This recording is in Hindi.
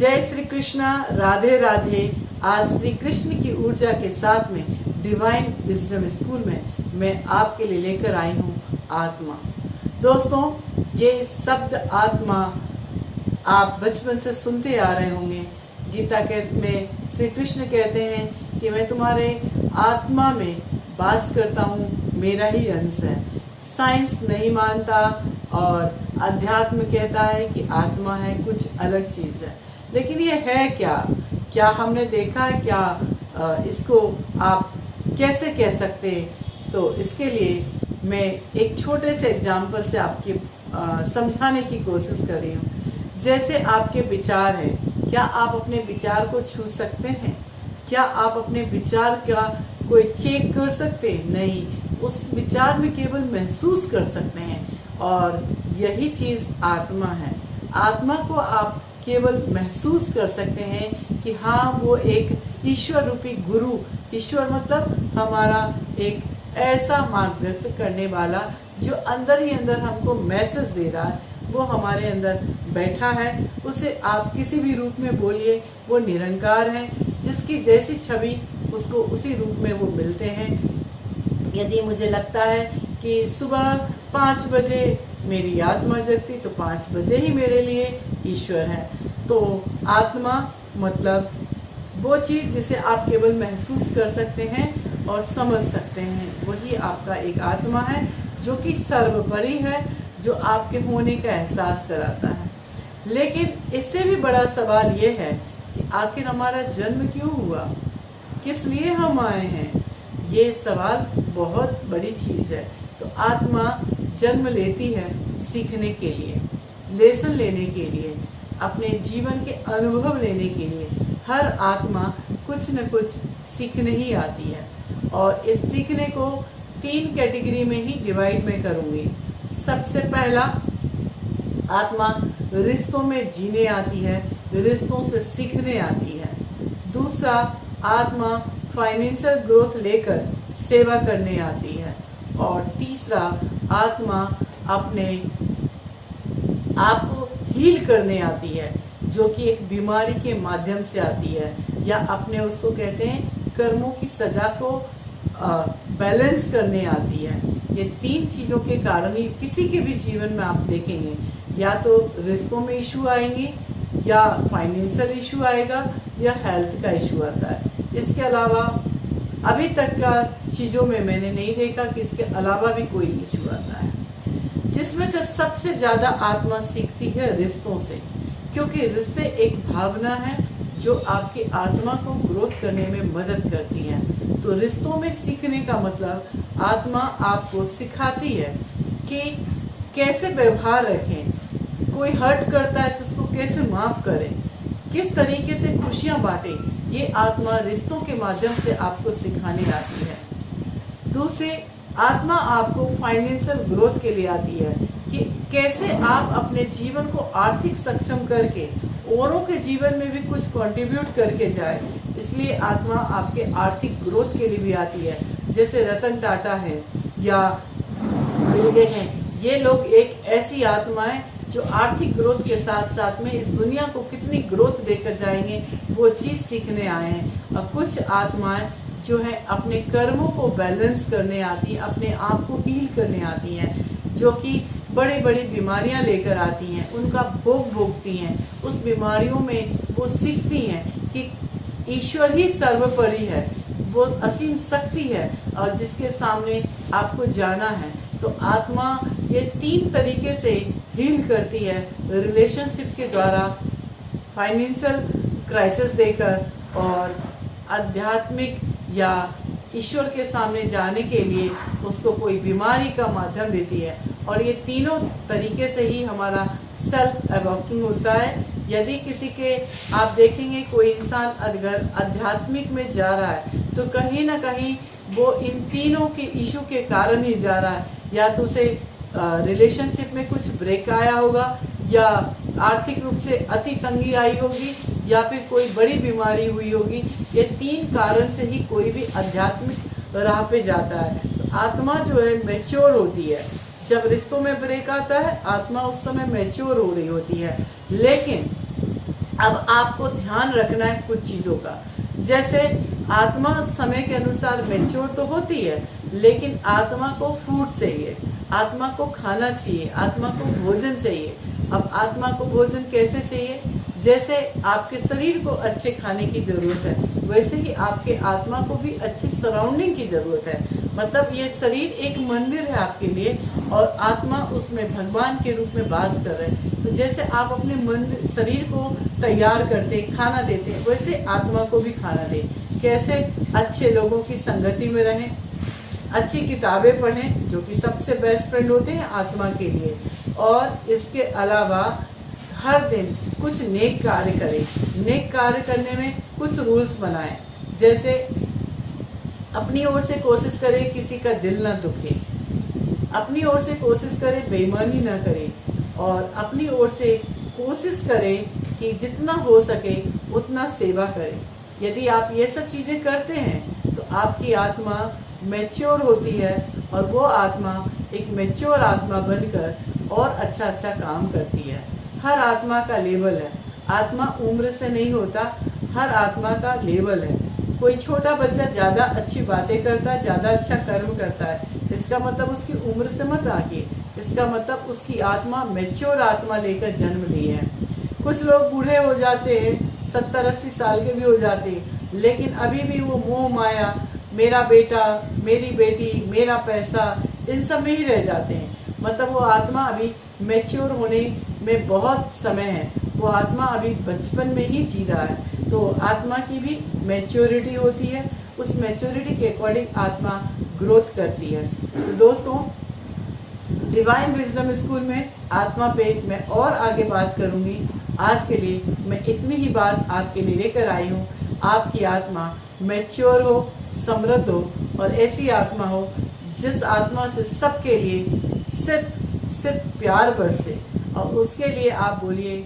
जय श्री कृष्णा, राधे राधे। आज श्री कृष्ण की ऊर्जा के साथ में डिवाइन विजडम स्कूल में मैं आपके लिए लेकर आई हूँ आत्मा। दोस्तों, ये शब्द आत्मा आप बचपन से सुनते आ रहे होंगे। गीता में श्री कृष्ण कहते हैं कि मैं तुम्हारे आत्मा में वास करता हूँ, मेरा ही अंश है। साइंस नहीं मानता और अध्यात्म कहता है कि आत्मा है, कुछ अलग चीज है। लेकिन ये है क्या? क्या हमने देखा है? क्या इसको आप कैसे कह सकते हैं? तो इसके लिए मैं एक छोटे से एग्जाम्पल से आपके समझाने की कोशिश कर रही हूँ। जैसे आपके विचार हैं, क्या आप अपने विचार को छू सकते हैं? क्या आप अपने विचार का कोई चेक कर सकते हैं? नहीं, उस विचार में केवल महसूस कर सकते हैं। और यही चीज आत्मा है। आत्मा को आप केवल महसूस कर सकते हैं कि हाँ, वो एक ईश्वर रूपी गुरु, ईश्वर मतलब हमारा एक ऐसा मार्गदर्शन करने वाला जो अंदर ही अंदर हमको मैसेज दे रहा है, वो हमारे अंदर बैठा है। उसे आप किसी भी रूप में बोलिए, वो निरंकार है, जिसकी जैसी छवि उसको उसी रूप में वो मिलते हैं। यदि मुझे लगता है कि सुबह 5 बजे मेरी आत्मा जगती तो 5 बजे ही मेरे लिए ईश्वर है। तो आत्मा मतलब वो चीज जिसे आप केवल महसूस कर सकते हैं और समझ सकते हैं, वही आपका एक आत्मा है, जो कि सर्वोपरि है, जो आपके होने का एहसास कराता है। लेकिन इससे भी बड़ा सवाल ये है कि आखिर हमारा जन्म क्यों हुआ, किस लिए हम आए हैं? ये सवाल बहुत बड़ी चीज है। तो आत्मा जन्म लेती है सीखने के लिए, लेसन लेने के लिए, अपने जीवन के अनुभव लेने के लिए। हर आत्मा कुछ न कुछ सीखने ही आती है। और इस सीखने को 3 कैटेगरी में ही डिवाइड मैं करूंगी। सबसे पहला, आत्मा रिश्तों में जीने आती है, रिश्तों से सीखने आती है। दूसरा, आत्मा फाइनेंशियल ग्रोथ लेकर सेवा करने आती है। और तीसरा, आत्मा अपने आप को हील करने आती है, जो कि एक बीमारी के माध्यम से आती है, या अपने उसको कहते हैं कर्मों की सजा को बैलेंस करने आती है। ये 3 चीजों के कारण ही किसी के भी जीवन में आप देखेंगे, या तो रिश्तों में इशू आएंगे, या फाइनेंशियल इशू आएगा, या हेल्थ का इशू आता है। इसके अलावा अभी तक का चीजों में मैंने नहीं देखा कि इसके अलावा भी कोई इशू आता है। जिसमें से सबसे ज्यादा आत्मा सीखती है रिश्तों से, क्योंकि रिश्ते एक भावना है जो आपकी आत्मा को ग्रोथ करने में मदद करती है। तो रिश्तों में सीखने का मतलब आत्मा आपको सिखाती है कि कैसे व्यवहार रखें, कोई हर्ट करता है तो उसको कैसे माफ करें, किस तरीके से खुशियां बांटें। ये आत्मा रिश्तों के माध्यम से आपको सिखाने आती है। दूसरी, आत्मा आपको फाइनेंशियल ग्रोथ के लिए आती है कि कैसे आप अपने जीवन को आर्थिक सक्षम करके औरों के जीवन में भी कुछ कंट्रीब्यूट करके जाए। इसलिए आत्मा आपके आर्थिक ग्रोथ के लिए भी आती है। जैसे रतन टाटा है या बिल गेट्स हैं, ये लोग एक ऐसी आत्मा है जो आर्थिक ग्रोथ के साथ साथ में इस दुनिया को कितनी ग्रोथ देकर जाएंगे, वो चीज सीखने आए हैं। और कुछ आत्माएं जो है अपने कर्मों को बैलेंस करने आती है, अपने आप को हील करने आती हैं, जो कि बड़ी बड़ी बीमारियां लेकर आती हैं, उनका भोग भोगती हैं। उस बीमारियों में वो सीखती हैं कि ईश्वर ही सर्वोपरि है, वो असीम शक्ति है और जिसके सामने आपको जाना है। तो आत्मा ये 3 तरीके से हील करती है, रिलेशनशिप के द्वारा, फाइनेंशियल क्राइसिस देकर, और आध्यात्मिक या ईश्वर के सामने जाने के लिए उसको कोई बीमारी का माध्यम देती है। और ये तीनों तरीके से ही हमारा सेल्फ अवॉकिंग होता है। यदि किसी के आप देखेंगे कोई इंसान अगर आध्यात्मिक में जा रहा है तो कहीं ना कहीं वो इन तीनों के इशू के कारण ही जा रहा है। या तो उसे रिलेशनशिप में कुछ ब्रेक आया होगा, या आर्थिक रूप से अति तंगी आई होगी, या फिर कोई बड़ी बीमारी हुई होगी। ये 3 कारण से ही कोई भी आध्यात्मिक राह पे जाता है। तो आत्मा जो है मैच्योर होती है। जब रिश्तों में ब्रेक आता है, आत्मा उस समय मैच्योर हो रही होती है। लेकिन अब आपको ध्यान रखना है कुछ चीजों का। जैसे आत्मा समय के अनुसार मैच्योर तो होती है, लेकिन आत्मा को फूड चाहिए, आत्मा को खाना चाहिए, आत्मा को भोजन चाहिए। अब आत्मा को भोजन कैसे चाहिए? जैसे आपके शरीर को अच्छे खाने की जरूरत है, वैसे ही आपके आत्मा को भी अच्छी सराउंडिंग की जरूरत है। मतलब ये शरीर एक मंदिर है आपके लिए, और आत्मा उसमें भगवान के रूप में वास कर रहे हैं। तो जैसे आप अपने मंदिर शरीर को तैयार करते, खाना देते, वैसे आत्मा को भी खाना दें। कैसे? अच्छे लोगों की संगति में रहें, अच्छी किताबें पढ़ें, जो कि सबसे बेस्ट फ्रेंड होते हैं आत्मा के लिए। और इसके अलावा हर दिन कुछ नेक कार्य करें। नेक कार्य करने में कुछ रूल्स बनाएं। जैसे अपनी ओर से कोशिश करें किसी का दिल ना दुखे, अपनी ओर से कोशिश करें बेईमानी ना करें, और अपनी ओर से कोशिश करें कि जितना हो सके उतना सेवा करें। यदि आप ये सब चीजें करते हैं तो आपकी आत्मा मैच्योर होती है, और वो आत्मा एक मैच्योर आत्मा बनकर और अच्छा अच्छा काम करती है। हर आत्मा का लेवल है, आत्मा उम्र से नहीं होता, हर आत्मा का लेवल है। कोई छोटा बच्चा ज्यादा अच्छी बातें करता है, ज्यादा अच्छा कर्म करता है, इसका मतलब उसकी उम्र से मत आके, इसका मतलब उसकी आत्मा मैच्योर आत्मा लेकर जन्म ली है। कुछ लोग बूढ़े हो जाते हैं, 70-80 साल के भी हो जाते हैं, लेकिन अभी भी वो मोह माया, मेरा बेटा, मेरी बेटी, मेरा पैसा, इन सब में ही रह जाते हैं। मतलब वो आत्मा अभी मैच्योर होने में बहुत समय है, वो आत्मा अभी बचपन में ही जी रहा है। तो आत्मा की भी मैच्योरिटी होती है, उस मैच्योरिटी के अकॉर्डिंग आत्मा ग्रोथ करती है। तो दोस्तों, डिवाइन विजडम स्कूल में आत्मा पे मैं और आगे बात करूंगी। आज के लिए मैं इतनी ही बात आपके लिए लेकर आई हूँ। आपकी आत्मा मैच्योर हो, समृद्ध हो, और ऐसी आत्मा हो जिस आत्मा से सबके लिए सिर्फ प्यार बरसे, और उसके लिए आप बोलिए